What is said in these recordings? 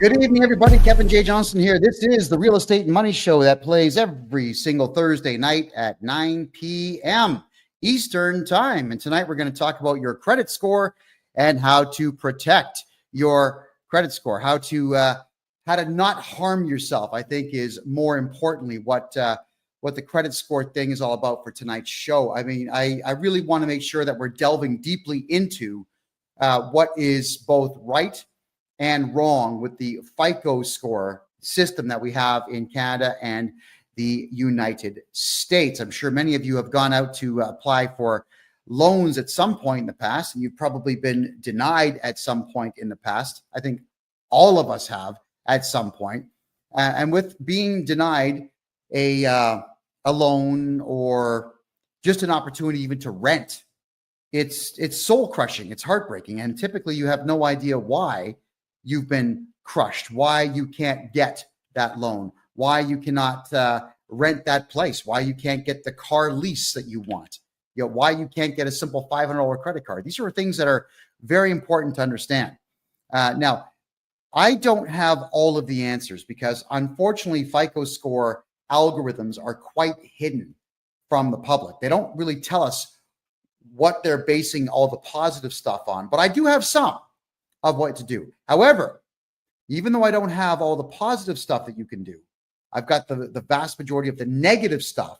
Good evening, everybody. Kevin J. Johnson here. This is the Real Estate and Money Show that plays every single Thursday night at 9 p.m. Eastern Time. And tonight we're going to talk about your credit score and how to protect your credit score, how to not harm yourself. I think is more importantly what the credit score thing is all about for tonight's show. I mean, I really want to make sure that we're delving deeply into what is both right and wrong with the FICO score system that we have in Canada and the United States. I'm sure many of you have gone out to apply for loans at some point in the past, and you've probably been denied at some point in the past. I think all of us have at some point. And with being denied a loan or just an opportunity even to rent, it's soul crushing. It's heartbreaking. And typically you have no idea why you've been crushed, why you can't get that loan, why you cannot rent that place, why you can't get the car lease that you want, why you can't get a simple $500 credit card. These are things that are very important to understand. Now, I don't have all of the answers because unfortunately, FICO score algorithms are quite hidden from the public. They don't really tell us what they're basing all the positive stuff on, but I do have some of what to do. However, even though I don't have all the positive stuff that you can do, I've got the vast majority of the negative stuff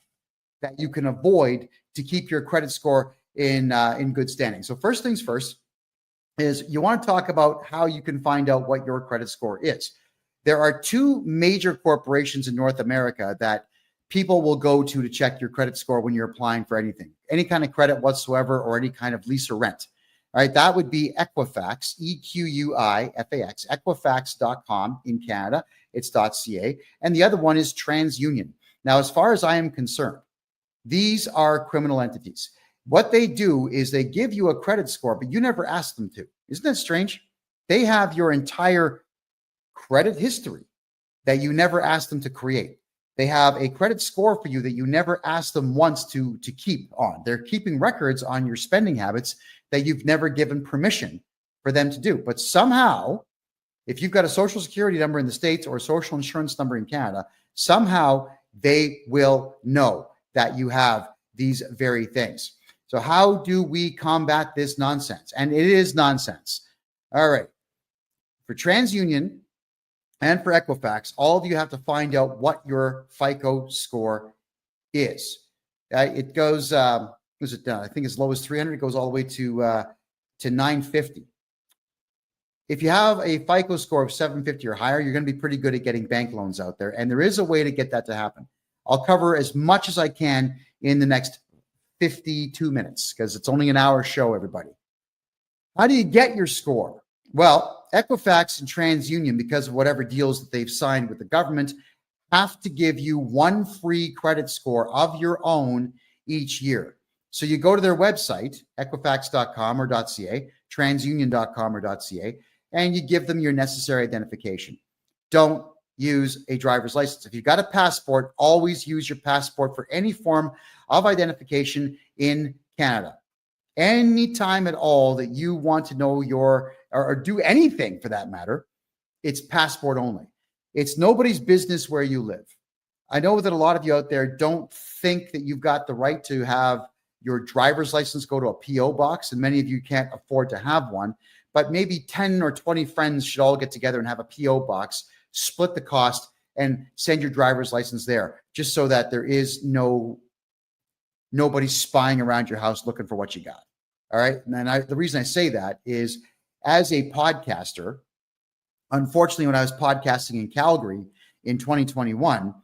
that you can avoid to keep your credit score in good standing. So first things first is you want to talk about how you can find out what your credit score is. There are two major corporations in North America that people will go to check your credit score when you're applying for anything, any kind of credit whatsoever, or any kind of lease or rent. All right, that would be Equifax, EQUIFAX, Equifax.com in Canada. It's .ca. And the other one is TransUnion. Now, as far as I am concerned, these are criminal entities. What they do is they give you a credit score, but you never ask them to. Isn't that strange? They have your entire credit history that you never asked them to create. They have a credit score for you that you never asked them once to keep on. They're keeping records on your spending habits that you've never given permission for them to do. But somehow, if you've got a social security number in the States or a social insurance number in Canada, somehow they will know that you have these very things. So how do we combat this nonsense? And it is nonsense. All right. For TransUnion and for Equifax, all of you have to find out what your FICO score is. It goes, I think as low as 300, it goes all the way to 950. If you have a FICO score of 750 or higher, you're going to be pretty good at getting bank loans out there. And there is a way to get that to happen. I'll cover as much as I can in the next 52 minutes because it's only an hour show, everybody. How do you get your score? Well, Equifax and TransUnion, because of whatever deals that they've signed with the government, have to give you one free credit score of your own each year. So you go to their website, Equifax.com or .ca, TransUnion.com or .ca, and you give them your necessary identification. Don't use a driver's license. If you've got a passport, always use your passport for any form of identification in Canada. Anytime at all that you want to know or do anything for that matter, it's passport only. It's nobody's business where you live. I know that a lot of you out there don't think that you've got the right to have your driver's license go to a PO box, and many of you can't afford to have one, but maybe 10 or 20 friends should all get together and have a PO box, split the cost, and send your driver's license there, just so that there is nobody spying around your house looking for what you got. All right. And the reason I say that is as a podcaster, unfortunately, when I was podcasting in Calgary in 2021,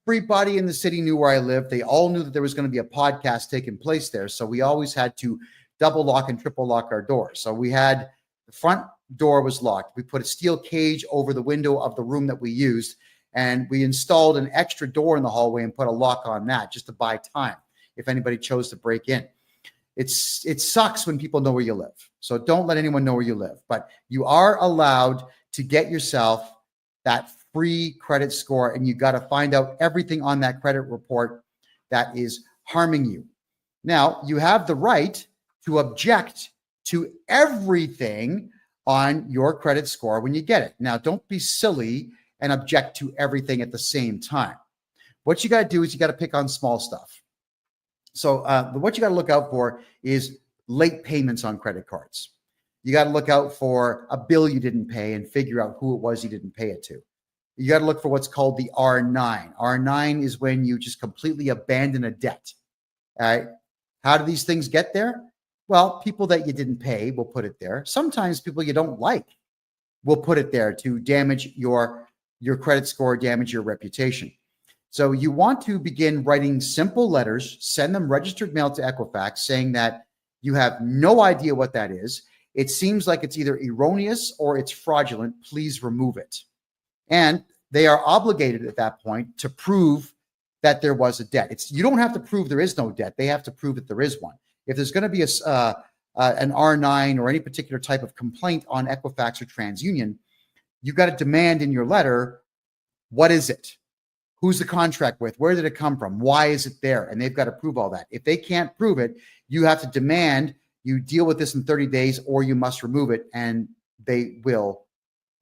everybody in the city knew where I lived. They all knew that there was going to be a podcast taking place there. So we always had to double lock and triple lock our doors. So we had the front door was locked. We put a steel cage over the window of the room that we used, and we installed an extra door in the hallway and put a lock on that just to buy time if anybody chose to break in. It sucks when people know where you live. So don't let anyone know where you live, but you are allowed to get yourself that free credit score, and you got to find out everything on that credit report that is harming you. Now, you have the right to object to everything on your credit score when you get it. Now, don't be silly and object to everything at the same time. What you got to do is you got to pick on small stuff. So what you got to look out for is late payments on credit cards. You got to look out for a bill you didn't pay and figure out who it was you didn't pay it to. You got to look for what's called the R9. R9 is when you just completely abandon a debt. All right. How do these things get there? Well, people that you didn't pay will put it there. Sometimes people you don't like will put it there to damage your credit score, damage your reputation. So you want to begin writing simple letters, send them registered mail to Equifax saying that you have no idea what that is. It seems like it's either erroneous or it's fraudulent. Please remove it. And they are obligated at that point to prove that there was a debt. You don't have to prove there is no debt. They have to prove that there is one. If there's going to be an R9 or any particular type of complaint on Equifax or TransUnion, you've got to demand in your letter, what is it? Who's the contract with? Where did it come from? Why is it there? And they've got to prove all that. If they can't prove it, you have to demand you deal with this in 30 days or you must remove it, and they will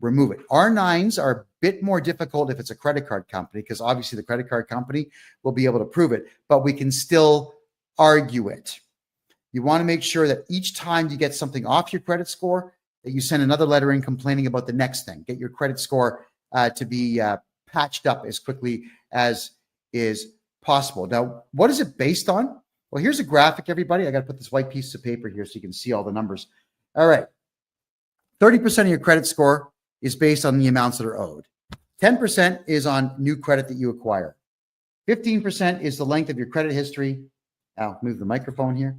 remove it. R9s are a bit more difficult if it's a credit card company, because obviously the credit card company will be able to prove it, but we can still argue it. You want to make sure that each time you get something off your credit score, that you send another letter in complaining about the next thing. Get your credit score to be patched up as quickly as is possible. Now, what is it based on? Well, here's a graphic, everybody. I got to put this white piece of paper here so you can see all the numbers. All right. 30% of your credit score is based on the amounts that are owed. 10% is on new credit that you acquire. 15% is the length of your credit history. I'll move the microphone here.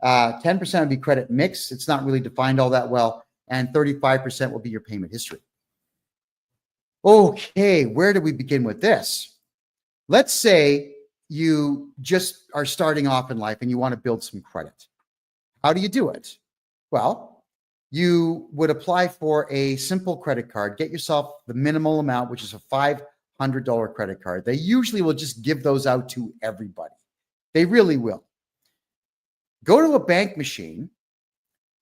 10% would be credit mix. It's not really defined all that well. And 35% will be your payment history. Okay, where do we begin with this? Let's say you just are starting off in life and you want to build some credit. How do you do it? Well, you would apply for a simple credit card, get yourself the minimal amount, which is a $500 credit card. They usually will just give those out to everybody. They really will. Go to a bank machine,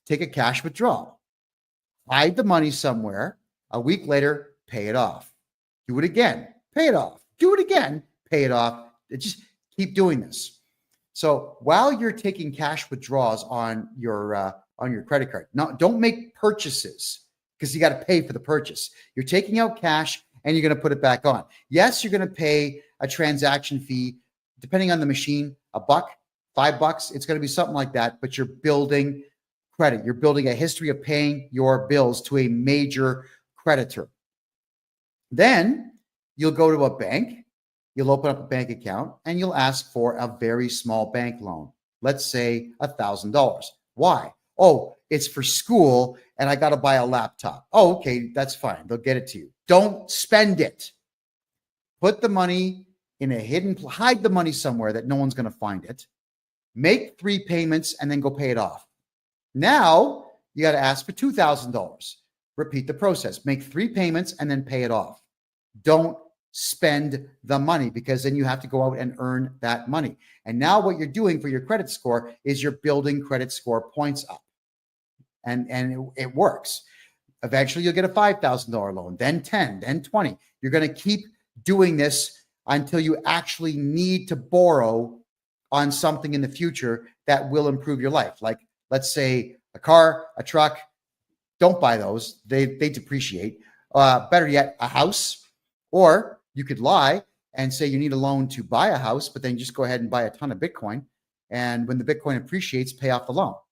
take a cash withdrawal, hide the money somewhere. A week later, pay it off. Do it again, pay it off. Do it again, pay it off. Just keep doing this. So while you're taking cash withdrawals on your credit card, don't make purchases because you got to pay for the purchase. You're taking out cash and you're going to put it back on. Yes, you're going to pay a transaction fee, depending on the machine, $1, $5. It's going to be something like that, but you're building credit. You're building a history of paying your bills to a major creditor. Then you'll go to a bank, you'll open up a bank account, and you'll ask for a very small bank loan. Let's say $1,000. Why? Oh, it's for school and I got to buy a laptop. Oh, okay, that's fine. They'll get it to you. Don't spend it. Put the money in a hidden, hide the money somewhere that no one's going to find it. Make 3 payments and then go pay it off. Now you got to ask for $2,000. Repeat the process. Make 3 payments and then pay it off. Don't spend the money, because then you have to go out and earn that money. And now what you're doing for your credit score is you're building credit score points up. And it works. Eventually you'll get a $5,000 loan, then 10, then 20. You're going to keep doing this until you actually need to borrow on something in the future that will improve your life. Like, let's say a car, a truck. Don't buy those. They depreciate. Better yet, a house. Or you could lie and say you need a loan to buy a house, but then just go ahead and buy a ton of Bitcoin. And when the Bitcoin appreciates, pay off the loan. All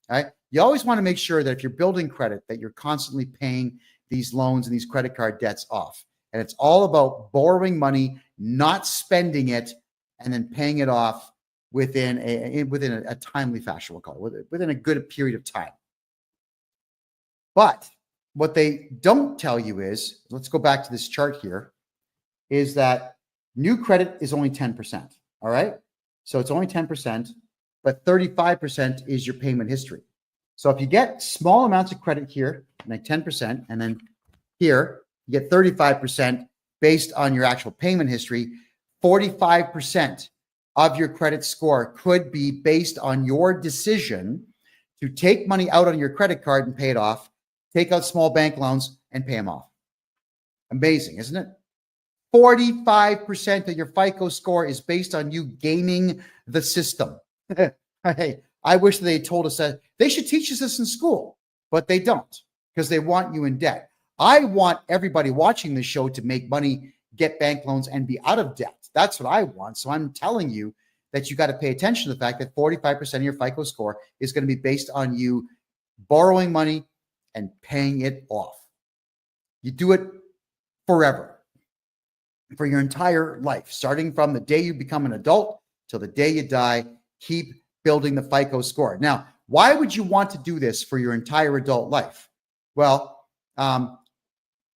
right. You always want to make sure that if you're building credit, that you're constantly paying these loans and these credit card debts off. And it's all about borrowing money, not spending it, and then paying it off within a timely fashion, we'll call it, within a good period of time. But what they don't tell you is, let's go back to this chart here, is that new credit is only 10%. All right. So it's only 10%, but 35% is your payment history. So if you get small amounts of credit here, like 10%, and then here, you get 35% based on your actual payment history, 45% of your credit score could be based on your decision to take money out on your credit card and pay it off, take out small bank loans, and pay them off. Amazing, isn't it? 45% of your FICO score is based on you gaming the system. Hey, I wish they told us that. They should teach us this in school, but they don't, because they want you in debt. I want everybody watching this show to make money, get bank loans, and be out of debt. That's what I want. So I'm telling you that you got to pay attention to the fact that 45% of your FICO score is going to be based on you borrowing money and paying it off. You do it forever, for your entire life, starting from the day you become an adult till the day you die. Keep building the FICO score. Now, why would you want to do this for your entire adult life? Well,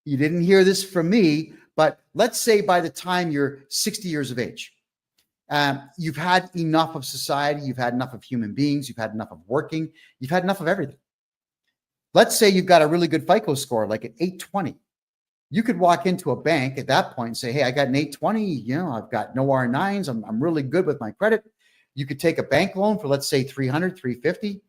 you didn't hear this from me, but let's say by the time you're 60 years of age, you've had enough of society, you've had enough of human beings, you've had enough of working, you've had enough of everything. Let's say you've got a really good FICO score, like an 820. You could walk into a bank at that point and say, hey, I got an 820, I've got no R9s, I'm really good with my credit. You could take a bank loan for, let's say, 300, 350,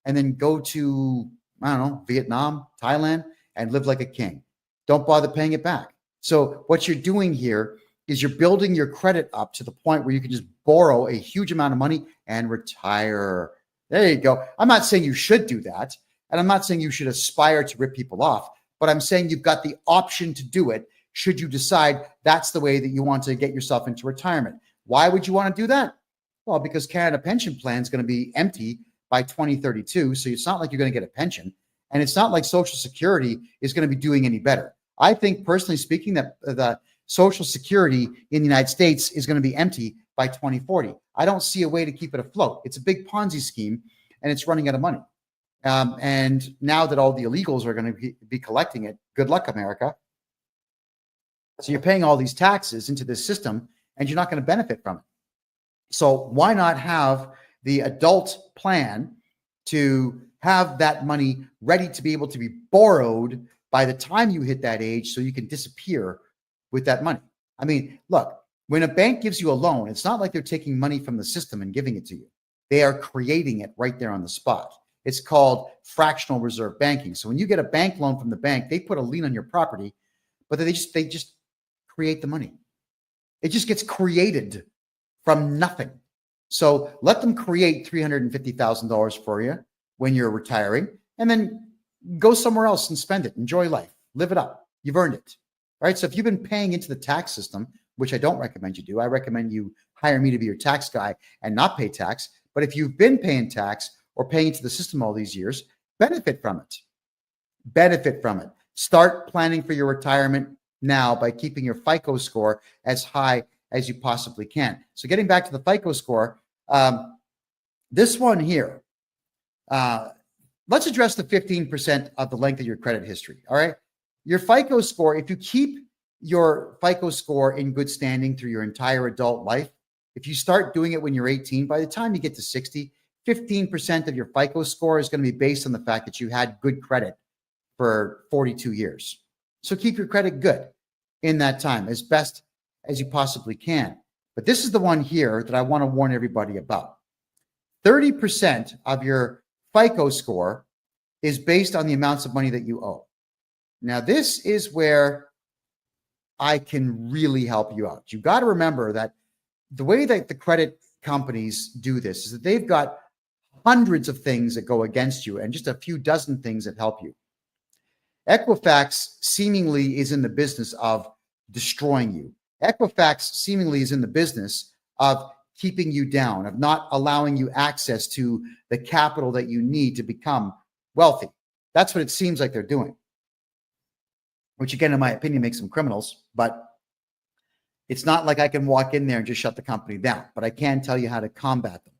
and then go to, I don't know, Vietnam, Thailand, and live like a king. Don't bother paying it back. So what you're doing here is you're building your credit up to the point where you can just borrow a huge amount of money and retire. There you go. I'm not saying you should do that, and I'm not saying you should aspire to rip people off, but I'm saying you've got the option to do it should you decide that's the way that you want to get yourself into retirement. Why would you want to do that? Well, because Canada Pension Plan is going to be empty by 2032, so it's not like you're going to get a pension, and it's not like Social Security is going to be doing any better. I think, personally speaking, that the Social Security in the United States is going to be empty by 2040. I don't see a way to keep it afloat. It's a big Ponzi scheme, and it's running out of money. And now that all the illegals are going to be collecting it, good luck, America. So you're paying all these taxes into this system, and you're not going to benefit from it. So why not have the adult plan to have that money ready to be able to be borrowed by the time you hit that age, so you can disappear with that money? I mean, look, when a bank gives you a loan, it's not like they're taking money from the system and giving it to you. They are creating it right there on the spot. It's called fractional reserve banking. So when you get a bank loan from the bank, they put a lien on your property, but they just create the money. It just gets created from nothing. So let them create $350,000 for you when you're retiring, and then go somewhere else and spend it. Enjoy life. Live it up. You've earned it. Right? So if you've been paying into the tax system, which I don't recommend you do, I recommend you hire me to be your tax guy and not pay tax. But if you've been paying tax or paying into the system all these years, benefit from it. Benefit from it. Start planning for your retirement now by keeping your FICO score as high as you possibly can. So getting back to the FICO score, this one here, let's address the 15% of the length of your credit history. All right. Your FICO score, if you keep your FICO score in good standing through your entire adult life, if you start doing it when you're 18, by the time you get to 60, 15% of your FICO score is going to be based on the fact that you had good credit for 42 years. So keep your credit good in that time as best as you possibly can. But this is the one here that I want to warn everybody about. 30% of your FICO score is based on the amounts of money that you owe. Now, this is where I can really help you out. You got to remember that the way that the credit companies do this is that they've got hundreds of things that go against you and just a few dozen things that help you. Equifax seemingly is in the business of destroying you. Equifax seemingly is in the business of keeping you down, of not allowing you access to the capital that you need to become wealthy. That's what it seems like they're doing, which again, in my opinion, makes them criminals. But it's not like I can walk in there and just shut the company down, but I can tell you how to combat them.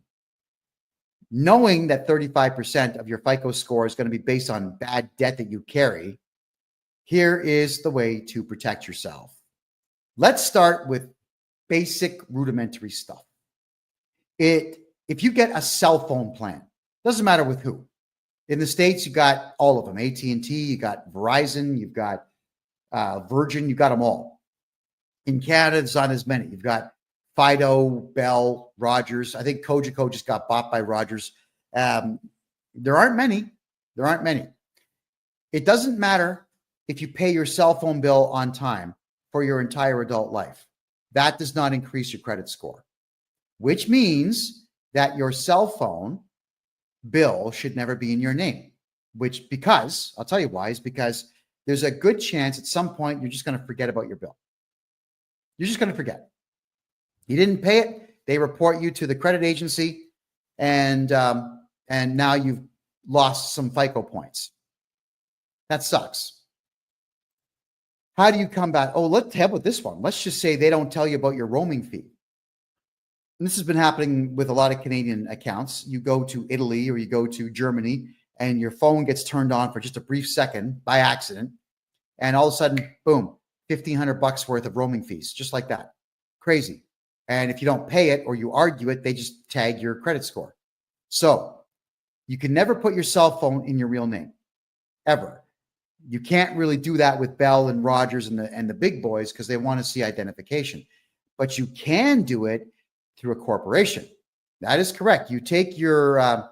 Knowing that 35% of your FICO score is going to be based on bad debt that you carry, here is the way to protect yourself. Let's start with basic rudimentary stuff. If you get a cell phone plan, doesn't matter with who. In the States, you got all of them. AT&T, you got Verizon, you've got Virgin, you got them all. In Canada, there's not as many. You've got Fido, Bell, Rogers. I think Cogeco just got bought by Rogers. There aren't many. It doesn't matter if you pay your cell phone bill on time for your entire adult life. That does not increase your credit score, which means that your cell phone bill should never be in your name, because I'll tell you why, is because there's a good chance at some point you're just going to forget about your bill. You're just going to forget. You didn't pay it. They report you to the credit agency, and now you've lost some FICO points. That sucks. How do you come back? Oh, let's have with this one. Let's just say they don't tell you about your roaming fee. And this has been happening with a lot of Canadian accounts. You go to Italy or you go to Germany and your phone gets turned on for just a brief second by accident. And all of a sudden, boom, $1,500 worth of roaming fees, just like that. Crazy. And if you don't pay it or you argue it, they just tag your credit score. So you can never put your cell phone in your real name, ever. You can't really do that with Bell and Rogers and the big boys because they want to see identification. But you can do it through a corporation. That is correct. You take your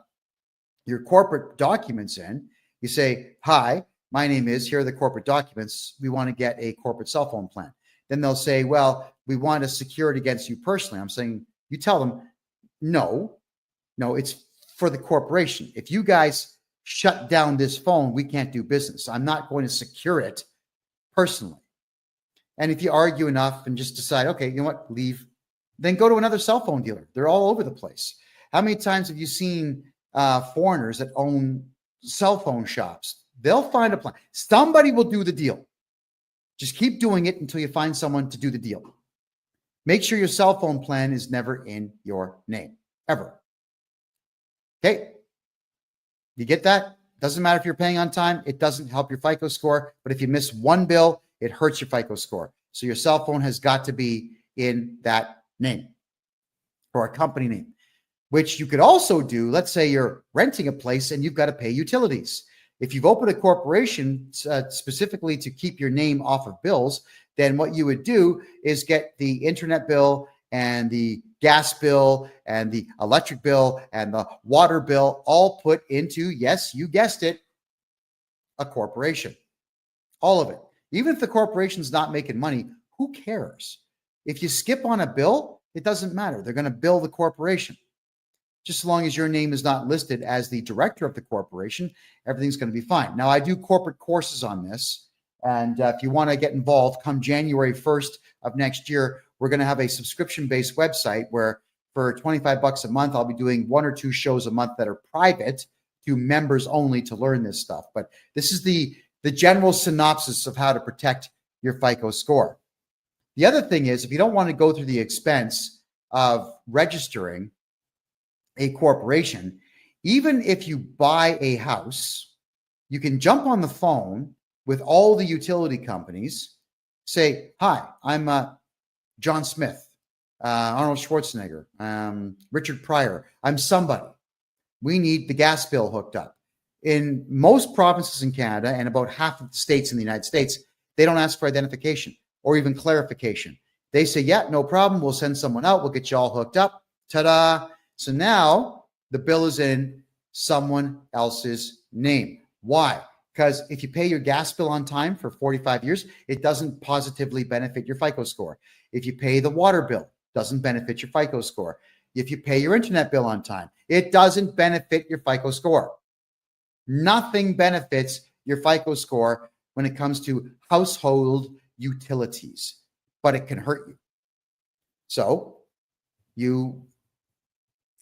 corporate documents in. You say, "Hi, my name is, here are the corporate documents. We want to get a corporate cell phone plan." Then they'll say, "Well, we want to secure it against you personally." I'm saying, you tell them, no, it's for the corporation. If you guys shut down this phone, we can't do business. I'm not going to secure it personally. And if you argue enough and just decide, okay, you know what, leave, then go to another cell phone dealer. They're all over the place. How many times have you seen foreigners that own cell phone shops? They'll find a plan. Somebody will do the deal. Just keep doing it until you find someone to do the deal. Make sure your cell phone plan is never in your name, ever. Okay? You get that? Doesn't matter if you're paying on time. It doesn't help your FICO score. But if you miss one bill, it hurts your FICO score. So your cell phone has got to be in that name or a company name, which you could also do. Let's say you're renting a place and you've got to pay utilities. If you've opened a corporation specifically to keep your name off of bills, then what you would do is get the internet bill and the gas bill and the electric bill and the water bill all put into, yes, you guessed it, a corporation. All of it. Even if the corporation's not making money, who cares? If you skip on a bill, it doesn't matter. They're going to bill the corporation. Just as long as your name is not listed as the director of the corporation, everything's going to be fine. Now, I do corporate courses on this. And if you want to get involved, come January 1st of next year, we're going to have a subscription-based website where for $25 a month, I'll be doing 1 or 2 shows a month that are private to members only to learn this stuff. But this is the general synopsis of how to protect your FICO score. The other thing is, if you don't want to go through the expense of registering a corporation, even if you buy a house, you can jump on the phone with all the utility companies, say, "Hi, I'm John Smith, Arnold Schwarzenegger, Richard Pryor. I'm somebody. We need the gas bill hooked up." In most provinces in Canada and about half of the states in the United States, they don't ask for identification or even clarification. They say, "Yeah, no problem. We'll send someone out. We'll get you all hooked up." Ta-da. So now the bill is in someone else's name. Why? Because if you pay your gas bill on time for 45 years, it doesn't positively benefit your FICO score. If you pay the water bill, it doesn't benefit your FICO score. If you pay your internet bill on time, it doesn't benefit your FICO score. Nothing benefits your FICO score when it comes to household utilities, but it can hurt you. So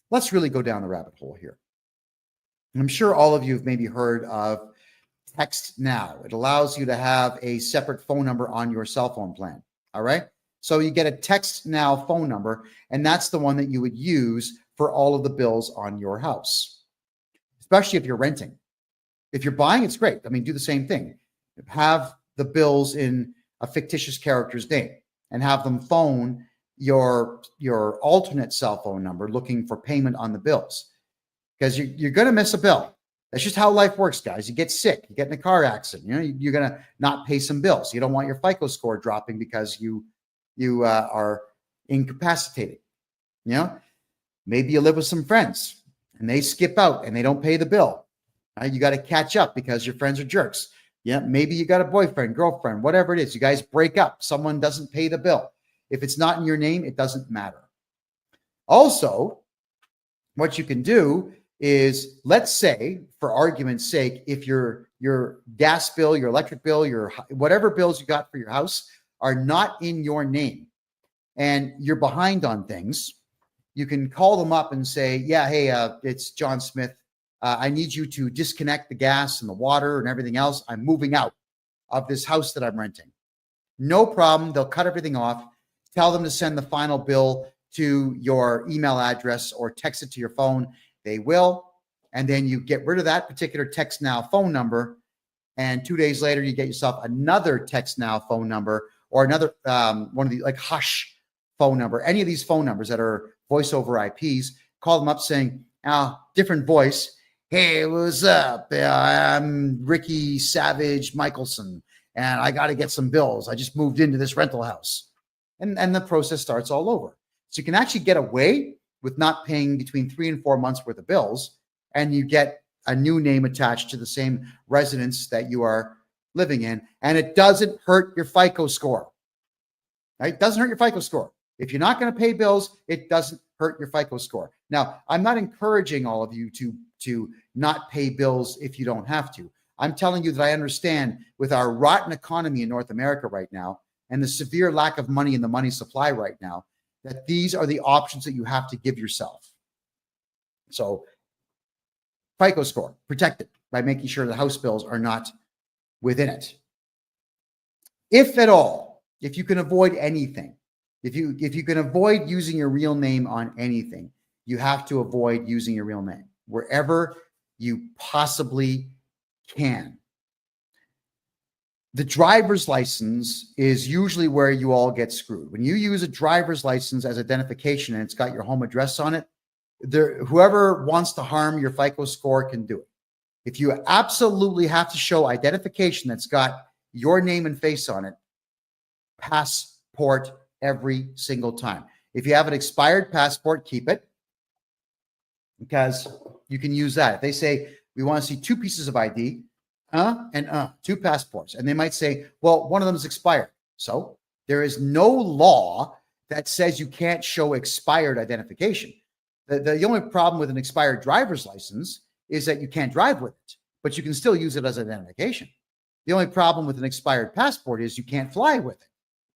let's really go down the rabbit hole here. And I'm sure all of you have maybe heard of Text Now. It allows you to have a separate phone number on your cell phone plan. All right. So you get a Text Now phone number, and that's the one that you would use for all of the bills on your house, especially if you're renting. If you're buying, it's great. I mean, do the same thing. Have the bills in a fictitious character's name and have them phone your alternate cell phone number looking for payment on the bills, because you're going to miss a bill. That's just how life works, guys. You get sick, you get in a car accident, you're going to not pay some bills. You don't want your FICO score dropping because you are incapacitated. Maybe you live with some friends and they skip out and they don't pay the bill. You got to catch up because your friends are jerks. Yeah, maybe you got a boyfriend, girlfriend, whatever it is. You guys break up. Someone doesn't pay the bill. If it's not in your name, it doesn't matter. Also, what you can do is, let's say, for argument's sake, if your gas bill, your electric bill, your whatever bills you got for your house are not in your name and you're behind on things, you can call them up and say, yeah, hey, it's John Smith. I need you to disconnect the gas and the water and everything else. I'm moving out of this house that I'm renting. No problem. They'll cut everything off. Tell them to send the final bill to your email address or text it to your phone. They will. And then you get rid of that particular Text Now phone number. And 2 days later, you get yourself another Text Now phone number or another one of the like Hush phone number. Any of these phone numbers that are voice over IPs, call them up saying, different voice. Hey, what's up? I'm Ricky Savage Michelson, and I got to get some bills. I just moved into this rental house. And the process starts all over. So you can actually get away with not paying between 3 and 4 months worth of bills, and you get a new name attached to the same residence that you are living in, and it doesn't hurt your FICO score. Right? It doesn't hurt your FICO score. If you're not going to pay bills, it doesn't hurt your FICO score. Now, I'm not encouraging all of you to not pay bills if you don't have to. I'm telling you that I understand with our rotten economy in North America right now and the severe lack of money in the money supply right now, that these are the options that you have to give yourself. So FICO score, protect it by making sure the house bills are not within it. If at all, if you can avoid anything, if you can avoid using your real name on anything, you have to avoid using your real name wherever you possibly can. The driver's license is usually where you all get screwed. When you use a driver's license as identification and it's got your home address on it, whoever wants to harm your FICO score can do it. If you absolutely have to show identification that's got your name and face on it, passport every single time. If you have an expired passport, keep it, because you can use that. If they say, we want to see 2 pieces of ID, 2 passports, and they might say, well, one of them is expired. So there is no law that says you can't show expired identification. The only problem with an expired driver's license is that you can't drive with it, but you can still use it as identification. The only problem with an expired passport is you can't fly with it,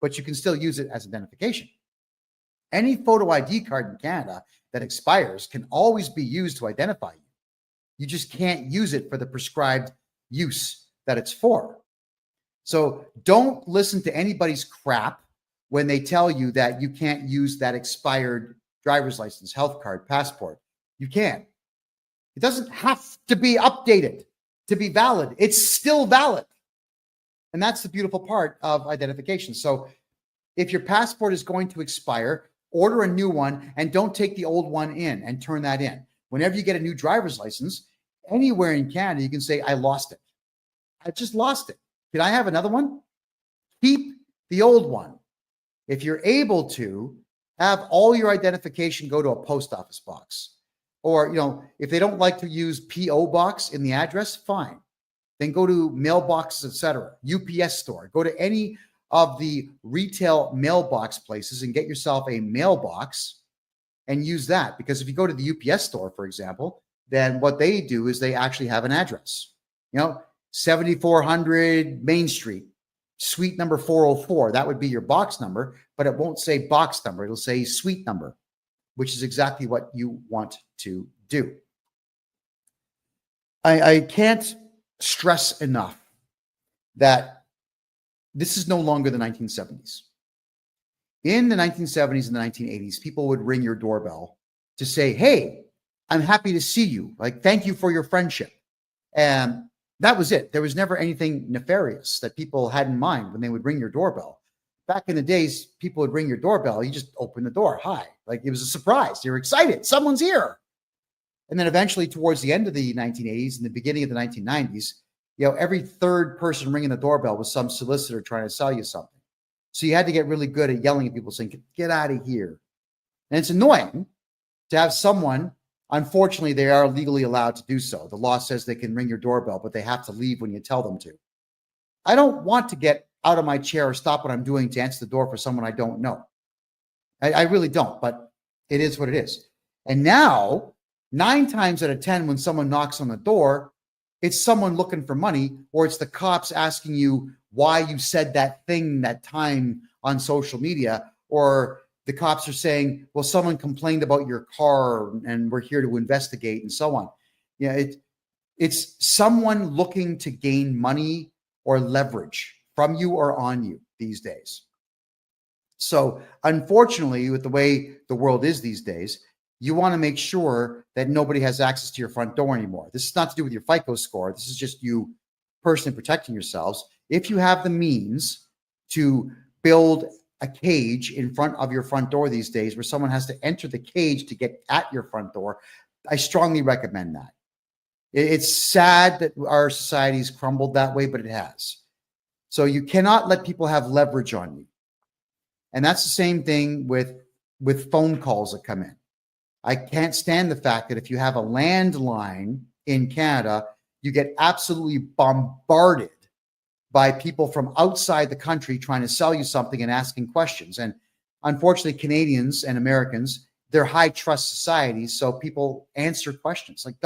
but you can still use it as identification. Any photo ID card in Canada that expires can always be used to identify you. You just can't use it for the prescribed use that it's for. So don't listen to anybody's crap when they tell you that you can't use that expired driver's license, health card, passport. You can. It doesn't have to be updated to be valid. It's still valid. And that's the beautiful part of identification. So if your passport is going to expire, order a new one and don't take the old one in and turn that in. Whenever you get a new driver's license, anywhere in Canada, you can say, I lost it. I just lost it. Can I have another one? Keep the old one. If you're able to, have all your identification go to a post office box. Or, if they don't like to use P.O. box in the address, fine. Then go to mailboxes, etc. UPS store. Go to any of the retail mailbox places and get yourself a mailbox and use that. Because if you go to the UPS store, for example, then what they do is they actually have an address. 7400 Main Street, suite number 404. That would be your box number, but it won't say box number. It'll say suite number, which is exactly what you want to do. I can't stress enough that this is no longer the 1970s. In the 1970s and the 1980s, people would ring your doorbell to say, hey, I'm happy to see you. Like, thank you for your friendship. And that was it. There was never anything nefarious that people had in mind when they would ring your doorbell. Back in the days, people would ring your doorbell. You just open the door. Hi. Like, it was a surprise. You're excited. Someone's here. And then eventually towards the end of the 1980s and the beginning of the 1990s, every third person ringing the doorbell was some solicitor trying to sell you something. So you had to get really good at yelling at people saying, get out of here. And it's annoying to have someone, unfortunately, they are legally allowed to do so. The law says they can ring your doorbell, but they have to leave when you tell them to. I don't want to get out of my chair or stop what I'm doing to answer the door for someone I don't know. I really don't, but it is what it is. And now, 9 times out of 10, when someone knocks on the door, it's someone looking for money, or it's the cops asking you why you said that thing that time on social media, or the cops are saying, well, someone complained about your car and we're here to investigate, and so on. Yeah, it's someone looking to gain money or leverage from you or on you these days. So unfortunately, with the way the world is these days, you want to make sure that nobody has access to your front door anymore. This is not to do with your FICO score. This is just you personally protecting yourselves. If you have the means to build a cage in front of your front door these days where someone has to enter the cage to get at your front door, I strongly recommend that. It's sad that our society's crumbled that way, but it has. So you cannot let people have leverage on you. And that's the same thing with phone calls that come in. I can't stand the fact that if you have a landline in Canada, you get absolutely bombarded by people from outside the country trying to sell you something and asking questions. And unfortunately, Canadians and Americans, they're high trust societies, so people answer questions. Like,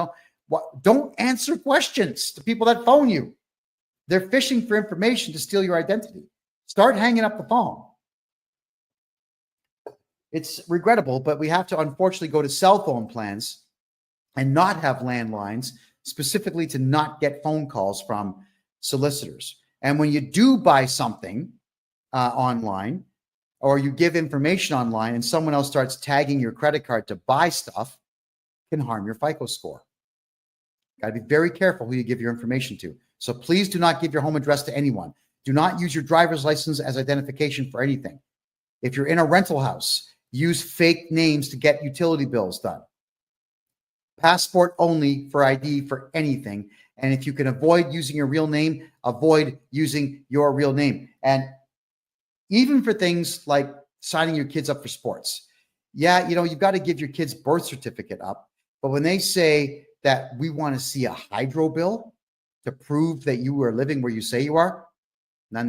don't answer questions to people that phone you. They're fishing for information to steal your identity. Start hanging up the phone. It's regrettable, but we have to unfortunately go to cell phone plans and not have landlines, specifically to not get phone calls from solicitors. And when you do buy something online, or you give information online and someone else starts tagging your credit card to buy stuff, it can harm your FICO score. Got to be very careful who you give your information to. So please do not give your home address to anyone. Do not use your driver's license as identification for anything. If you're in a rental house, use fake names to get utility bills done. Passport only for ID for anything. And if you can avoid using your real name, avoid using your real name. And even for things like signing your kids up for sports. Yeah, you've got to give your kid's birth certificate up. But when they say that we want to see a hydro bill to prove that you are living where you say you are, no.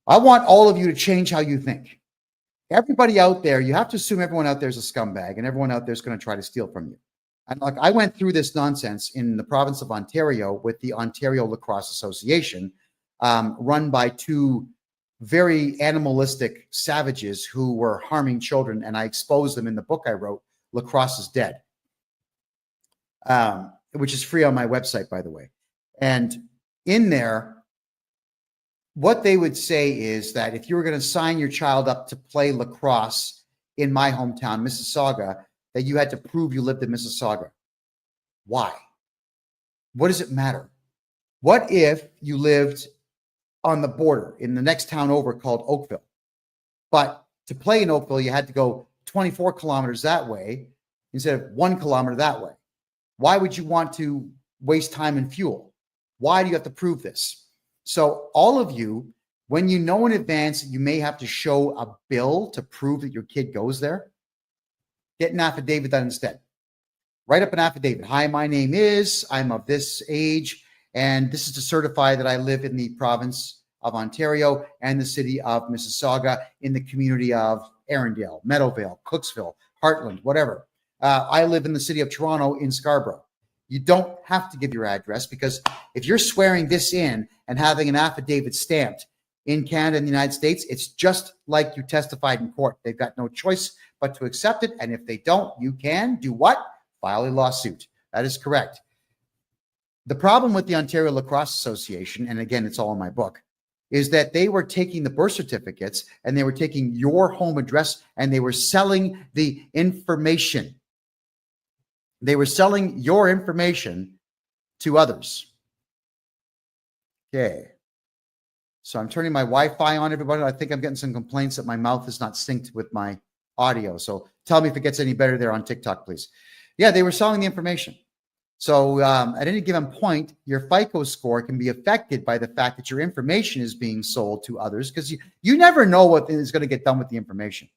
I want all of you to change how you think. Everybody out there, you have to assume everyone out there is a scumbag and everyone out there is going to try to steal from you. And like, I went through this nonsense in the province of Ontario with the Ontario Lacrosse Association, run by 2 very animalistic savages who were harming children. And I exposed them in the book I wrote, Lacrosse is Dead, which is free on my website, by the way. And in there, what they would say is that if you were going to sign your child up to play lacrosse in my hometown, Mississauga, that you had to prove you lived in Mississauga. Why? What does it matter? What if you lived on the border in the next town over called Oakville? But to play in Oakville, you had to go 24 kilometers that way instead of 1 kilometer that way. Why would you want to waste time and fuel? Why do you have to prove this? So all of you, when you know in advance that you may have to show a bill to prove that your kid goes there, get an affidavit done instead. Write up an affidavit. Hi, my name is, I'm of this age, and this is to certify that I live in the province of Ontario and the city of Mississauga in the community of Arundel, Meadowvale, Cooksville, Heartland, whatever. I live in the city of Toronto in Scarborough. You don't have to give your address, because if you're swearing this in and having an affidavit stamped in Canada and the United States, it's just like you testified in court. They've got no choice but to accept it. And if they don't, you can do what? File a lawsuit. That is correct. The problem with the Ontario Lacrosse Association, and again, it's all in my book, is that they were taking the birth certificates and they were taking your home address and they were selling the information. They were selling your information to others. Okay. So I'm turning my Wi-Fi on, everybody. I think I'm getting some complaints that my mouth is not synced with my audio. So tell me if it gets any better there on TikTok, please. Yeah, they were selling the information. So at any given point, your FICO score can be affected by the fact that your information is being sold to others, because you never know what is going to get done with the information.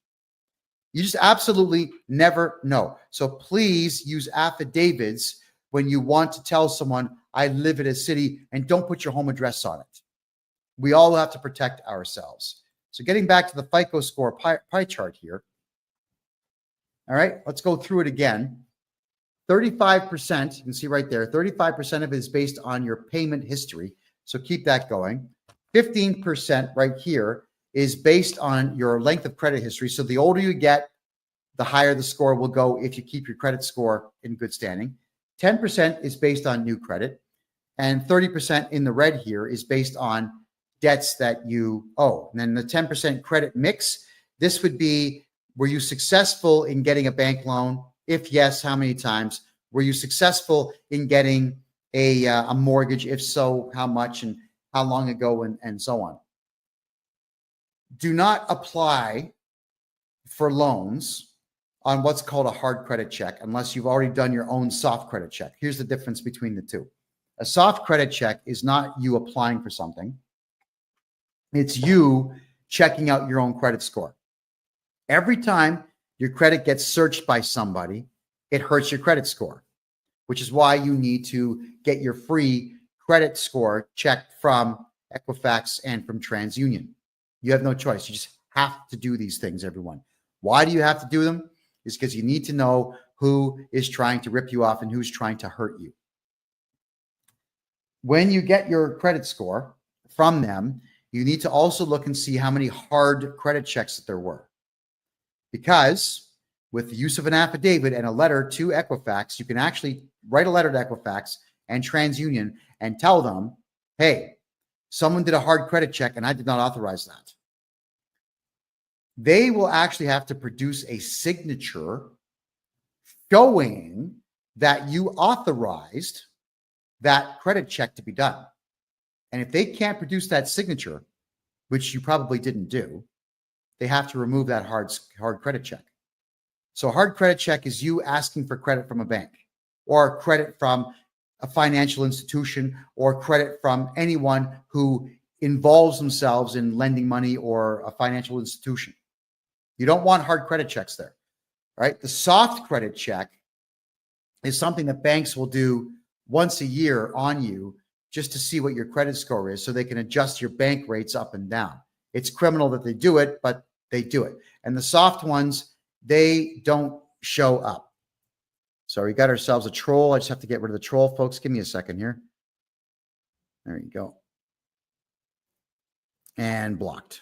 You just absolutely never know. So please use affidavits when you want to tell someone, I live in a city, and don't put your home address on it. We all have to protect ourselves. So getting back to the FICO score pie chart here. All right, let's go through it again. 35%, you can see right there, 35% of it is based on your payment history. So keep that going. 15% right here is based on your length of credit history. So the older you get, the higher the score will go if you keep your credit score in good standing. 10% is based on new credit. And 30% in the red here is based on debts that you owe. And then the 10% credit mix, this would be, were you successful in getting a bank loan? If yes, how many times? Were you successful in getting a mortgage? If so, how much and how long ago, and so on. Do not apply for loans on what's called a hard credit check unless you've already done your own soft credit check. Here's the difference between the two. A soft credit check is not you applying for something. It's you checking out your own credit score. Every time your credit gets searched by somebody, it hurts your credit score, which is why you need to get your free credit score checked from Equifax and from TransUnion. You have no choice. You just have to do these things, everyone. Why do you have to do them? It's because you need to know who is trying to rip you off and who's trying to hurt you. When you get your credit score from them, you need to also look and see how many hard credit checks that there were. Because with the use of an affidavit and a letter to Equifax, you can actually write a letter to Equifax and TransUnion and tell them, hey, someone did a hard credit check and I did not authorize that. They will actually have to produce a signature showing that you authorized that credit check to be done. And if they can't produce that signature, which you probably didn't do, they have to remove that hard credit check. So a hard credit check is you asking for credit from a bank or credit from a financial institution or credit from anyone who involves themselves in lending money or a financial institution. You don't want hard credit checks there, right? The soft credit check is something that banks will do once a year on you just to see what your credit score is so they can adjust your bank rates up and down. It's criminal that they do it, but they do it. And the soft ones, they don't show up. So we got ourselves a troll. I just have to get rid of the troll, folks. Give me a second here. There you go. And blocked.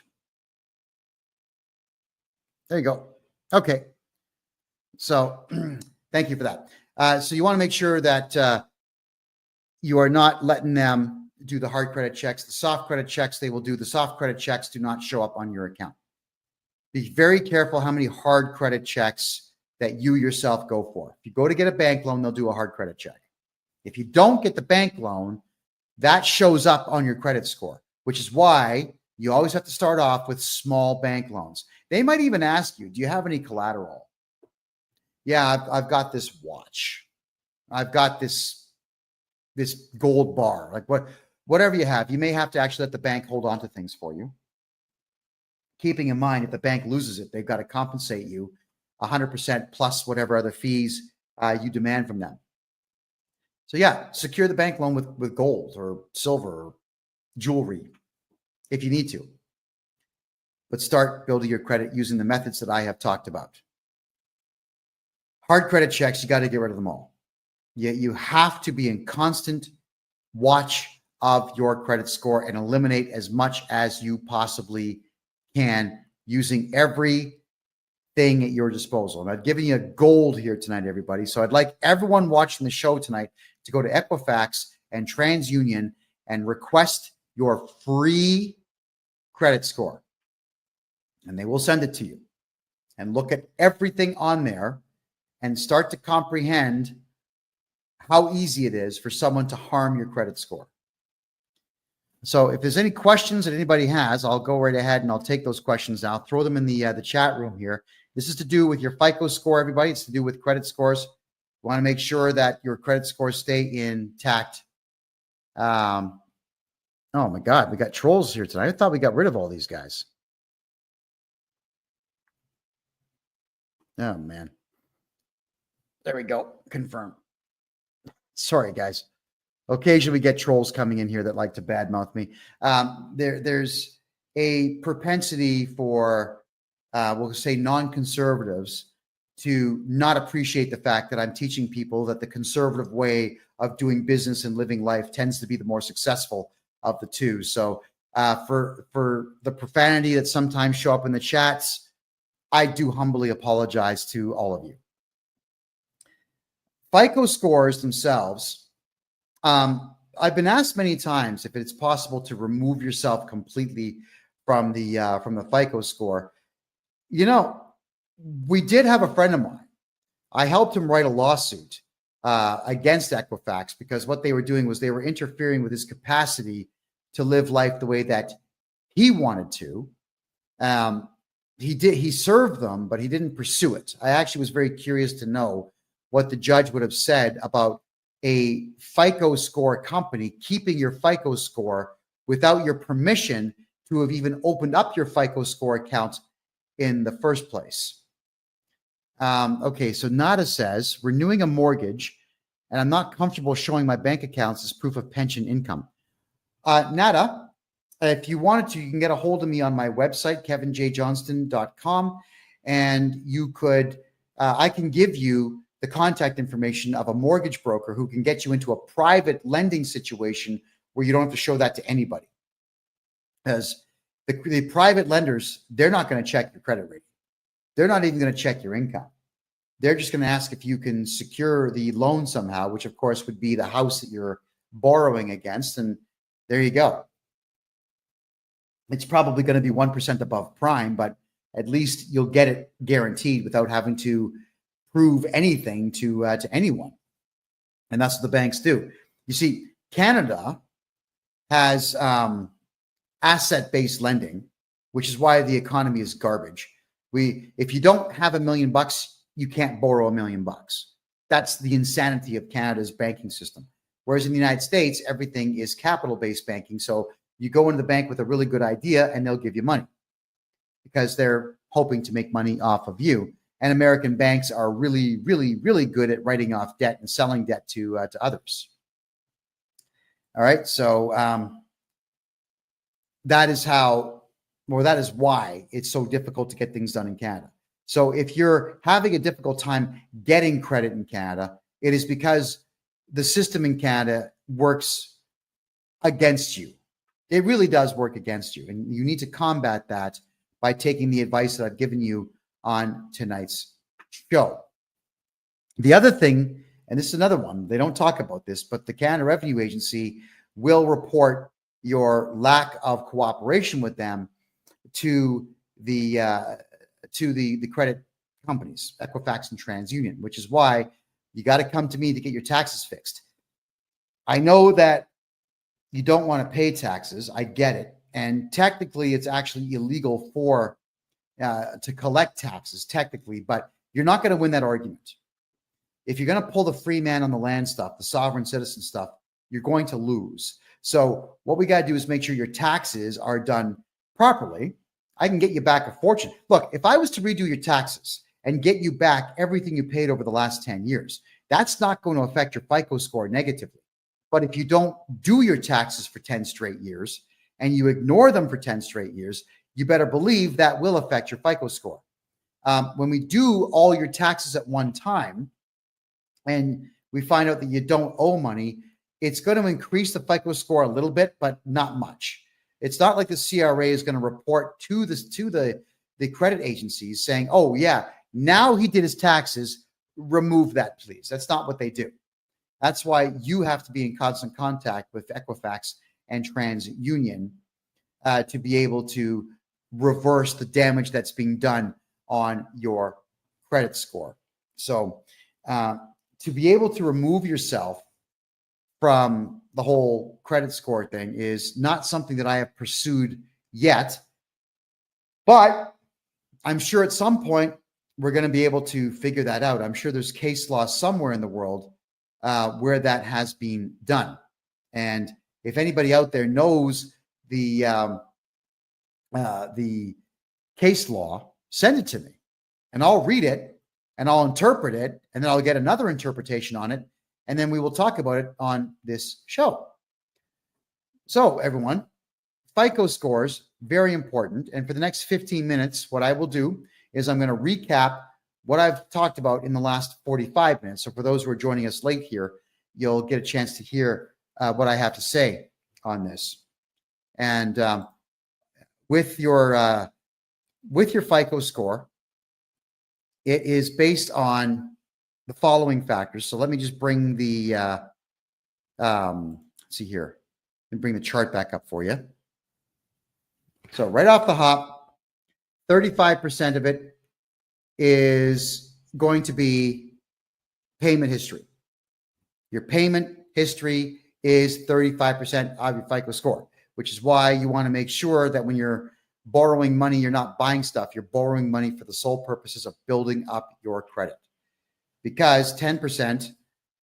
There you go. Okay. So thank you for that. So you want to make sure that you are not letting them do the hard credit checks. The soft credit checks, they will do. The soft credit checks do not show up on your account. Be very careful how many hard credit checks that you yourself go for. If you go to get a bank loan, they'll do a hard credit check. If you don't get the bank loan, that shows up on your credit score, which is why you always have to start off with small bank loans. They might even ask you, do you have any collateral? Yeah, I've got this watch. I've got this gold bar, like whatever you have. You may have to actually let the bank hold on to things for you. Keeping in mind, if the bank loses it, they've got to compensate you 100% plus whatever other fees you demand from them. So yeah, secure the bank loan with gold or silver or jewelry if you need to. But start building your credit using the methods that I have talked about. Hard credit checks, you got to get rid of them all. You have to be in constant watch of your credit score and eliminate as much as you possibly can using everything at your disposal. And I've given you a gold here tonight, everybody. So I'd like everyone watching the show tonight to go to Equifax and TransUnion and request your free credit score. And they will send it to you. And look at everything on there and start to comprehend how easy it is for someone to harm your credit score. So if there's any questions that anybody has, I'll go right ahead and I'll take those questions now. Throw them in the chat room here. This is to do with your FICO score, everybody. It's to do with credit scores. You want to make sure that your credit scores stay intact. Oh my God, we got trolls here tonight. I thought we got rid of all these guys. Oh man. There we go. Confirm. Sorry, guys. Occasionally we get trolls coming in here that like to badmouth me. There's a propensity for, we'll say, non-conservatives to not appreciate the fact that I'm teaching people that the conservative way of doing business and living life tends to be the more successful of the two. So for the profanity that sometimes show up in the chats, I do humbly apologize to all of you. FICO scores themselves, I've been asked many times if it's possible to remove yourself completely from the FICO score. You know, we did have a friend of mine. I helped him write a lawsuit against Equifax because what they were doing was they were interfering with his capacity to live life the way that he wanted to. He served them, but he didn't pursue it. I actually was very curious to know what the judge would have said about a FICO score company keeping your FICO score without your permission to have even opened up your FICO score account in the first place. Okay, so Nada says, renewing a mortgage, and I'm not comfortable showing my bank accounts as proof of pension income. Nada, if you wanted to, you can get a hold of me on my website, kevinjjohnston.com, and you could, I can give you the contact information of a mortgage broker who can get you into a private lending situation where you don't have to show that to anybody. Because the private lenders, they're not going to check your credit rating. They're not even going to check your income. They're just going to ask if you can secure the loan somehow, which of course would be the house that you're borrowing against. And there you go. It's probably going to be 1% above prime, but at least you'll get it guaranteed without having to prove anything to anyone. And that's what the banks do. You see, Canada has asset-based lending, which is why the economy is garbage. If you don't have $1 million, you can't borrow $1 million. That's the insanity of Canada's banking system. Whereas in the United States, everything is capital-based banking. So you go into the bank with a really good idea and they'll give you money because they're hoping to make money off of you. And American banks are really, really, really good at writing off debt and selling debt to others. All right. So that is why it's so difficult to get things done in Canada. So if you're having a difficult time getting credit in Canada, it is because the system in Canada works against you. It really does work against you. And you need to combat that by taking the advice that I've given you on tonight's show. The other thing, and this is another one, they don't talk about this, but the Canada Revenue Agency will report your lack of cooperation with them to the credit companies, Equifax and TransUnion, which is why you got to come to me to get your taxes fixed. I know that you don't want to pay taxes. I get it. And technically, it's actually illegal to collect taxes, technically, but you're not going to win that argument. If you're going to pull the free man on the land stuff, the sovereign citizen stuff, you're going to lose. So what we got to do is make sure your taxes are done properly. I can get you back a fortune. Look, if I was to redo your taxes and get you back everything you paid over the last 10 years, that's not going to affect your FICO score negatively. But if you don't do your taxes for 10 straight years and you ignore them for 10 straight years, you better believe that will affect your FICO score. When we do all your taxes at one time and we find out that you don't owe money, it's going to increase the FICO score a little bit, but not much. It's not like the CRA is going to report to the credit agencies saying, oh, yeah, now he did his taxes, remove that, please. That's not what they do. That's why you have to be in constant contact with Equifax and TransUnion to be able to reverse the damage that's being done on your credit score. So to be able to remove yourself from the whole credit score thing is not something that I have pursued yet, but I'm sure at some point we're going to be able to figure that out. I'm sure there's case law somewhere in the world where that has been done. And if anybody out there knows the case law, send it to me and I'll read it and I'll interpret it and then I'll get another interpretation on it and then we will talk about it on this show. So everyone, FICO scores, very important. And for the next 15 minutes, what I will do is I'm going to recap what I've talked about in the last 45 minutes. So for those who are joining us late here, you'll get a chance to hear what I have to say on this. And with your FICO score, it is based on the following factors. So let me just bring the let's see here, and bring the chart back up for you. So right off the hop, 35% of it is going to be payment history. Your payment history is 35% of your FICO score, which is why you want to make sure that when you're borrowing money, you're not buying stuff. You're borrowing money for the sole purposes of building up your credit, because 10%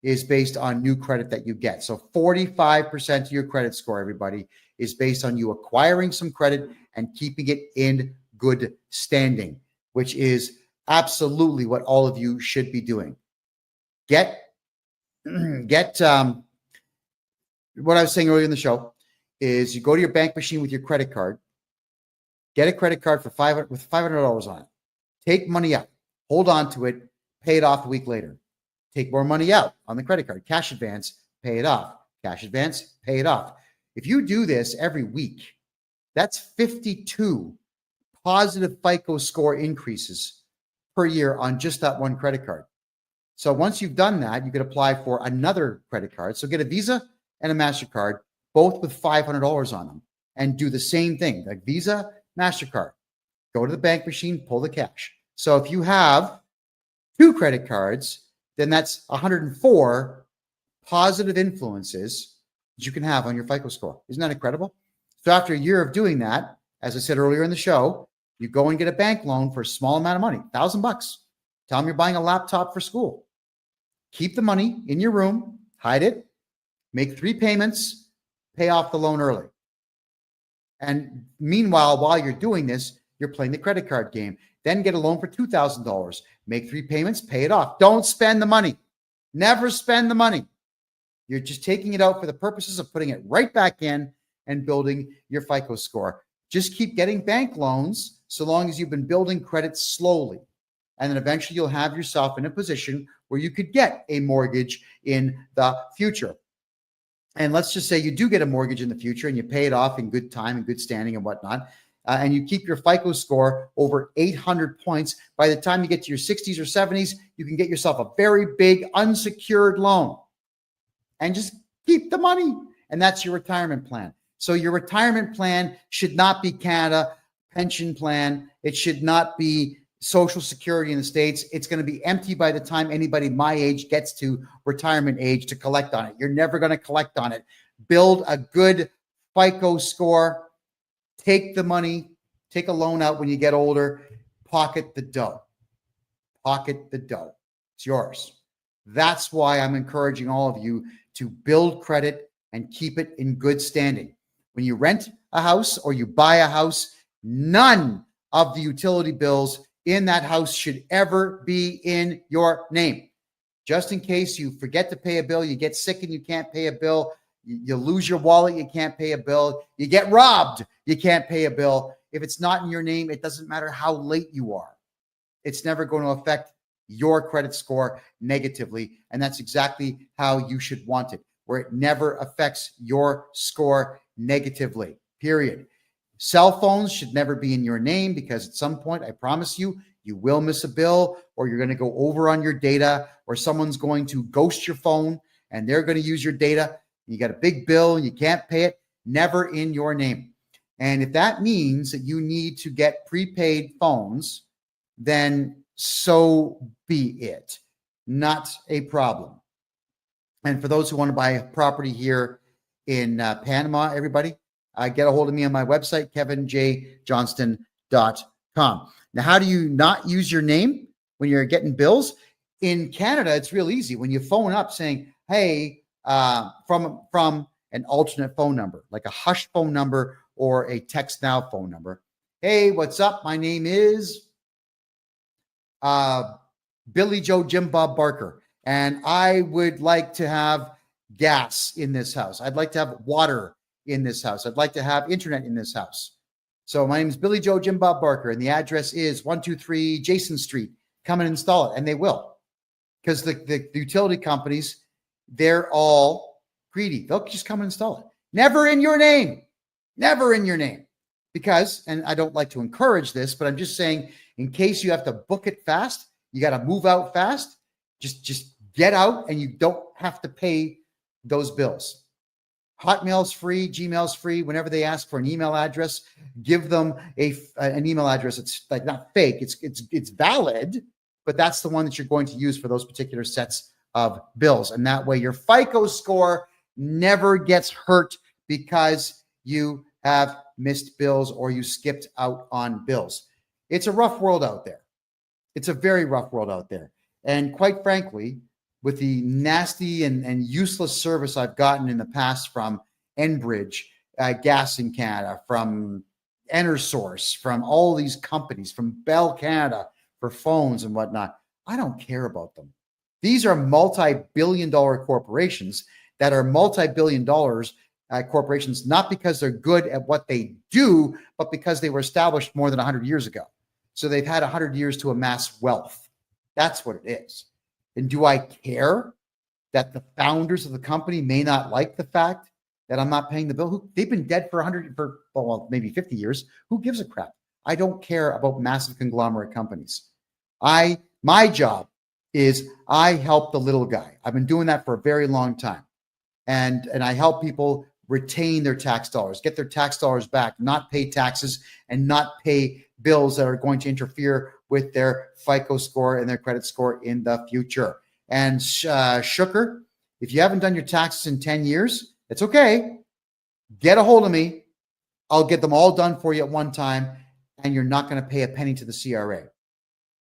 is based on new credit that you get. So 45% of your credit score, everybody, is based on you acquiring some credit and keeping it in good standing, which is absolutely what all of you should be doing. Get what I was saying earlier in the show is you go to your bank machine with your credit card, get a credit card for $500 on it, take money out, hold on to it, pay it off a week later. Take more money out on the credit card, cash advance, pay it off, cash advance, pay it off. If you do this every week, that's 52 positive FICO score increases per year on just that one credit card. So once you've done that, you could apply for another credit card. So get a Visa and a MasterCard, both with $500 on them, and do the same thing, like Visa, MasterCard. Go to the bank machine, pull the cash. So if you have 2 credit cards, then that's 104 positive influences that you can have on your FICO score. Isn't that incredible? So after a year of doing that, as I said earlier in the show, you go and get a bank loan for a small amount of money, $1,000. Tell them you're buying a laptop for school. Keep the money in your room, hide it, make 3 payments, pay off the loan early. And meanwhile, while you're doing this, you're playing the credit card game. Then get a loan for $2,000. Make 3 payments, pay it off. Don't spend the money. Never spend the money. You're just taking it out for the purposes of putting it right back in and building your FICO score. Just keep getting bank loans so long as you've been building credit slowly. And then eventually you'll have yourself in a position where you could get a mortgage in the future. And let's just say you do get a mortgage in the future and you pay it off in good time and good standing and whatnot. And you keep your FICO score over 800 points. By the time you get to your 60s or 70s, you can get yourself a very big unsecured loan and just keep the money. And that's your retirement plan. So your retirement plan should not be Canada pension plan. It should not be Social Security in the States. It's going to be empty by the time anybody my age gets to retirement age to collect on it. You're never going to collect on it. Build a good FICO score. Take the money, take a loan out when you get older, pocket the dough. Pocket the dough. It's yours. That's why I'm encouraging all of you to build credit and keep it in good standing. When you rent a house or you buy a house, none of the utility bills in that house should ever be in your name. Just in case you forget to pay a bill, you get sick and you can't pay a bill, you lose your wallet, you can't pay a bill, you get robbed, you can't pay a bill. If it's not in your name, it doesn't matter how late you are. It's never going to affect your credit score negatively. And that's exactly how you should want it, where it never affects your score negatively, period. Cell phones should never be in your name because at some point, I promise you, you will miss a bill or you're going to go over on your data or someone's going to ghost your phone and they're going to use your data. You got a big bill and you can't pay it, never in your name. And if that means that you need to get prepaid phones, then so be it. Not a problem. And for those who want to buy a property here in Panama, everybody, get a hold of me on my website, kevinjjohnston.com. Now, how do you not use your name when you're getting bills? In Canada, it's real easy. When you phone up saying, hey, from an alternate phone number, like a hush phone number or a text now phone number. Hey, what's up? My name is Billy Joe Jim Bob Barker. and I would like to have gas in this house. I'd like to have water in this house. I'd like to have internet in this house. So my name is Billy Joe Jim Bob Barker, and the address is 123 Jason Street. Come and install it, and they will, because the utility companies, they're all greedy. They'll just come and install it. Never in your name. Never in your name. Because, and I don't like to encourage this, but I'm just saying, in case you have to book it fast, you got to move out fast, just get out, and you don't have to pay those bills. Hotmail's free, Gmail's free. Whenever they ask for an email address, give them an email address. It's like not fake. It's valid, but that's the one that you're going to use for those particular sets of bills. And that way your FICO score never gets hurt because you have missed bills or you skipped out on bills. It's a rough world out there. It's a very rough world out there. And quite frankly, with the nasty and useless service I've gotten in the past from Enbridge, Gas in Canada, from EnerSource, from all these companies, from Bell Canada for phones and whatnot, I don't care about them. These are multi-billion-dollar corporations that are multi-billion dollars corporations, not because they're good at what they do, but because they were established more than 100 years ago. So they've had 100 years to amass wealth. That's what it is. And do I care that the founders of the company may not like the fact that I'm not paying the bill? They've been dead for maybe 50 years. Who gives a crap? I don't care about massive conglomerate companies. My job is I help the little guy. I've been doing that for a very long time. And I help people retain their tax dollars, get their tax dollars back, not pay taxes and not pay bills that are going to interfere with their FICO score and their credit score in the future. And Shooker, if you haven't done your taxes in 10 years, it's okay. Get a hold of me. I'll get them all done for you at one time, and you're not going to pay a penny to the CRA.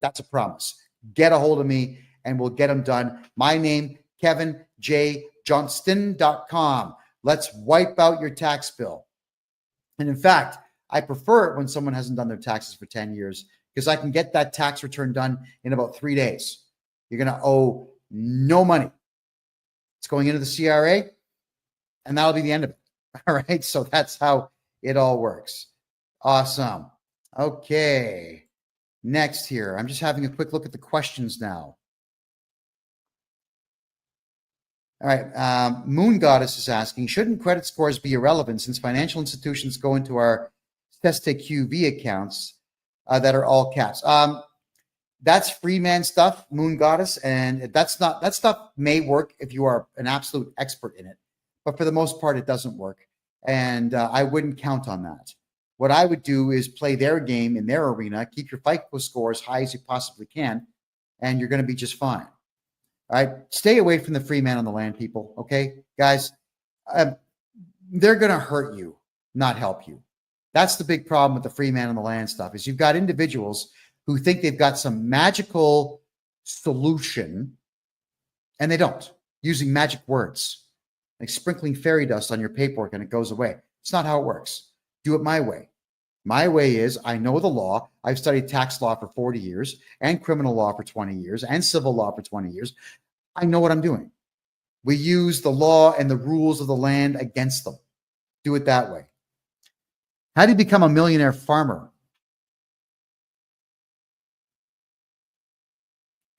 That's a promise. Get a hold of me, and we'll get them done. My name, KevinJohnston.com. Let's wipe out your tax bill. And in fact, I prefer it when someone hasn't done their taxes for 10 years because I can get that tax return done in about 3 days. You're going to owe no money. It's going into the CRA, and that'll be the end of it. All right. So that's how it all works. Awesome. Okay. Next here, I'm just having a quick look at the questions now. All right. Moon Goddess is asking, shouldn't credit scores be irrelevant since financial institutions go into our STQV accounts that are all caps? That's free man stuff, Moon Goddess. And that stuff may work if you are an absolute expert in it. But for the most part, it doesn't work. And I wouldn't count on that. What I would do is play their game in their arena, keep your FICO score as high as you possibly can, and you're going to be just fine. All right. Stay away from the free man on the land, people. Okay, guys, they're going to hurt you, not help you. That's the big problem with the free man on the land stuff is you've got individuals who think they've got some magical solution and they don't, using magic words, like sprinkling fairy dust on your paperwork and it goes away. It's not how it works. Do it my way. My way is I know the law. I've studied tax law for 40 years and criminal law for 20 years and civil law for 20 years. I know what I'm doing. We use the law and the rules of the land against them. Do it that way. How do you become a millionaire farmer?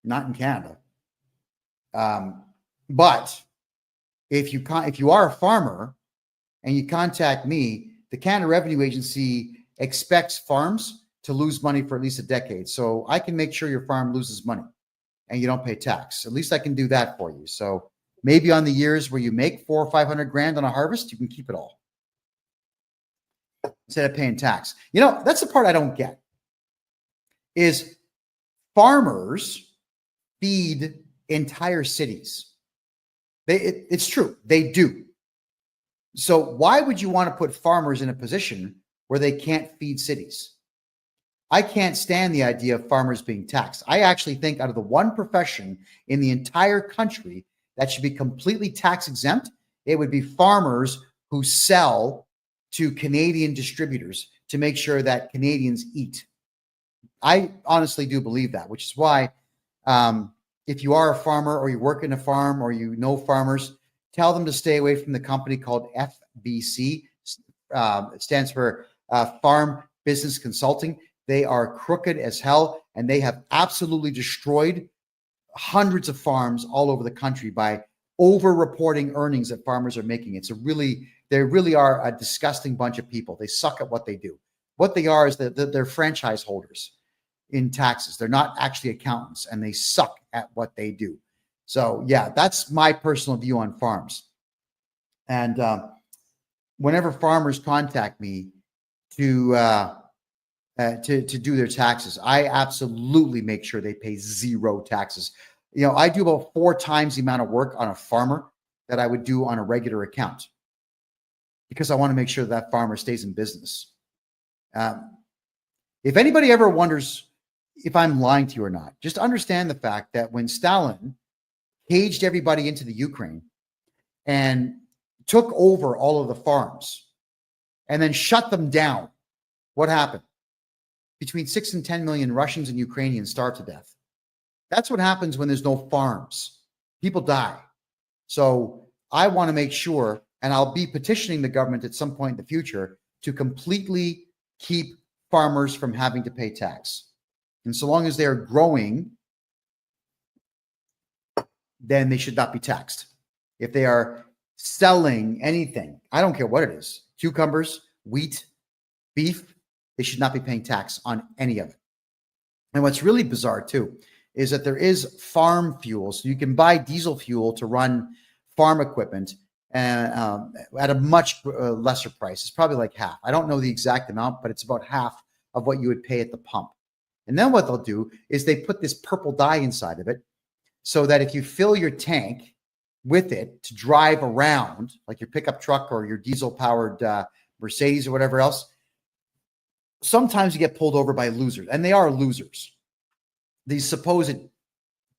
Not in Canada. But if you are a farmer and you contact me, the Canada Revenue Agency expects farms to lose money for at least a decade. So I can make sure your farm loses money and you don't pay tax. At least I can do that for you. So maybe on the years where you make 400 or 500 grand on a harvest, you can keep it all instead of paying tax. You know, that's the part I don't get is farmers feed entire cities. It's true. They do. So why would you want to put farmers in a position where they can't feed cities? I can't stand the idea of farmers being taxed. I actually think out of the one profession in the entire country that should be completely tax exempt, it would be farmers who sell to Canadian distributors to make sure that Canadians eat. I honestly do believe that, which is why if you are a farmer or you work in a farm or you know farmers, tell them to stay away from the company called FBC. It stands for Farm Business Consulting. They are crooked as hell, and they have absolutely destroyed hundreds of farms all over the country by over-reporting earnings that farmers are making. They really are a disgusting bunch of people. They suck at what they do. What they are is that they're franchise holders in taxes. They're not actually accountants, and they suck at what they do. So yeah, that's my personal view on farms. And whenever farmers contact me to do their taxes, I absolutely make sure they pay zero taxes. I do about 4 times the amount of work on a farmer that I would do on a regular account, because I want to make sure that farmer stays in business. If anybody ever wonders if I'm lying to you or not, just understand the fact that when Stalin caged everybody into the Ukraine and took over all of the farms and then shut them down, what happened? Between 6 and 10 million Russians and Ukrainians starved to death. That's what happens when there's no farms. People die. So I want to make sure, and I'll be petitioning the government at some point in the future to completely keep farmers from having to pay tax. And so long as they're growing, then they should not be taxed. If they are selling anything, I don't care what it is, cucumbers, wheat, beef, they should not be paying tax on any of it. And what's really bizarre too is that there is farm fuel. So you can buy diesel fuel to run farm equipment at a much lesser price. It's probably like half. I don't know the exact amount, but it's about half of what you would pay at the pump. And then what they'll do is they put this purple dye inside of it so that if you fill your tank with it to drive around, like your pickup truck or your diesel-powered Mercedes or whatever else, sometimes you get pulled over by losers, and they are losers. These supposed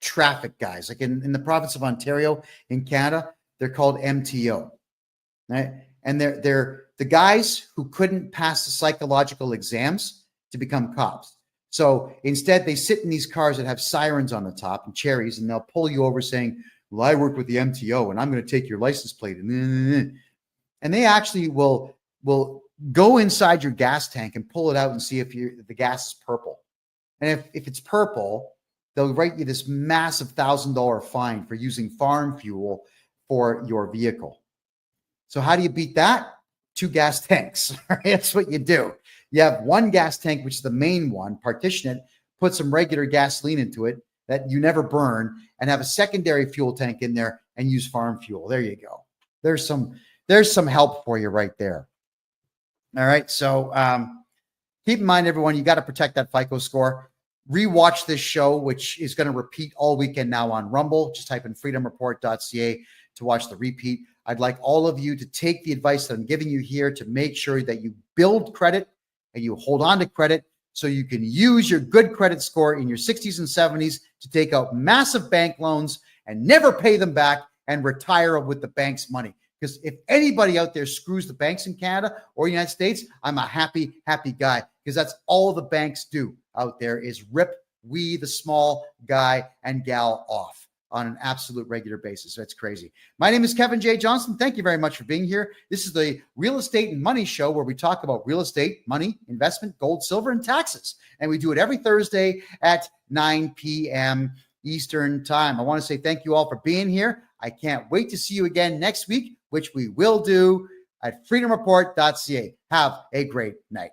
traffic guys, like in the province of Ontario in Canada, they're called MTO, right? And they're the guys who couldn't pass the psychological exams to become cops. So instead, they sit in these cars that have sirens on the top and cherries, and they'll pull you over saying, well, I work with the MTO, and I'm going to take your license plate. And they actually will go inside your gas tank and pull it out and see if the gas is purple. And if it's purple, they'll write you this massive $1,000 fine for using farm fuel for your vehicle. So how do you beat that? 2 gas tanks. That's what you do. You have 1 gas tank, which is the main one, partition it, put some regular gasoline into it that you never burn, and have a secondary fuel tank in there and use farm fuel. There you go. There's some help for you right there. All right. So keep in mind, everyone, you got to protect that FICO score. Rewatch this show, which is going to repeat all weekend now on Rumble. Just type in freedomreport.ca to watch the repeat. I'd like all of you to take the advice that I'm giving you here to make sure that you build credit and you hold on to credit so you can use your good credit score in your 60s and 70s to take out massive bank loans and never pay them back and retire with the bank's money. Because if anybody out there screws the banks in Canada or the United States, I'm a happy guy, because that's all the banks do out there is rip we, the small guy and gal, off on an absolute regular basis. That's crazy. My name is Kevin J. Johnson. Thank you very much for being here. This is the Real Estate and Money Show, where we talk about real estate, money, investment, gold, silver, and taxes. And we do it every Thursday at 9 p.m. Eastern Time. I want to say thank you all for being here. I can't wait to see you again next week, which we will do at freedomreport.ca. Have a great night.